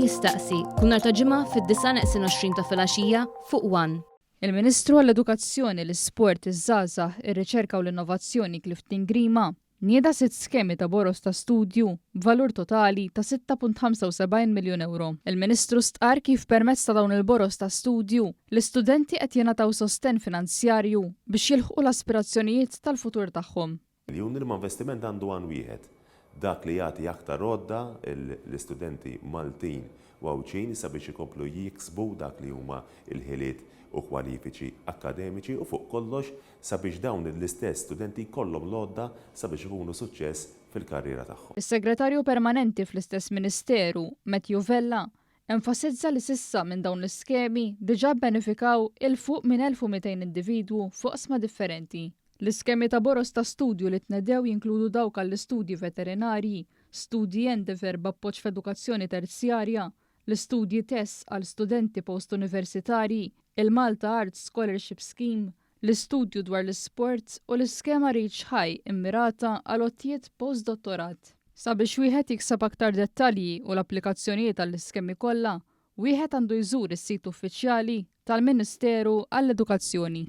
jistaqsi kull nhar ta' ġimgħa fid-9:20 ta' filgħaxija fuq One. Il-Ministru għall-Edukazzjoni, l-Isport, iż-Żgħażagħ, ir-Riċerka u l-Innovazzjoni Clifton Grima nieda 6 skemi ta' boros ta' studju b'valur totali ta' 6.75 miljun euro. Il-Ministru stqar kif permezz ta' dawn il-boros ta' studju l-istudenti qed jingħataw sostenn finanzjarju biex jilħqu l-aspirazzjonijiet tal-futur tagħhom. Il-Unirma Investiment għandu għan wieħed, dak li jagħti aktar rodda l-istudenti Maltin u Awċin sabiex ikomplu jiksbu dak li huma il-ħiliet u kwalifiċi akademiċi u fuq kollox sabiex dawn l-istess studenti jkollhom lodda sabiex ikunu suċċess fil-karriera tagħhom. Is-Segretarju Permanenti fl-istess Ministeru, Matthew Vella, enfasizza li sissa minn dawn l-iskemi diġà benefikaw il-fuq minn 1200 individwu fuq qsma differenti. L-iskemi ta' boros ta' studju li tnedew jinkludu dawk għall-istudji veterinarji, studji endever b'appoġġ f'edukazzjoni terzjarja, l-istudji tess għal studenti post-universitarji, il-Malta Arts Scholarship Scheme, l-istudju dwar l-sports u l-iskema Reach High immirata għal ottijiet post-dottorat. Sabiex wieħed jiksab aktar dettalji u l-applikazzjonijiet għall-iskemi kollha, wieħed għandu jżur is-sit uffiċjali tal-Ministeru għall-Edukazzjoni.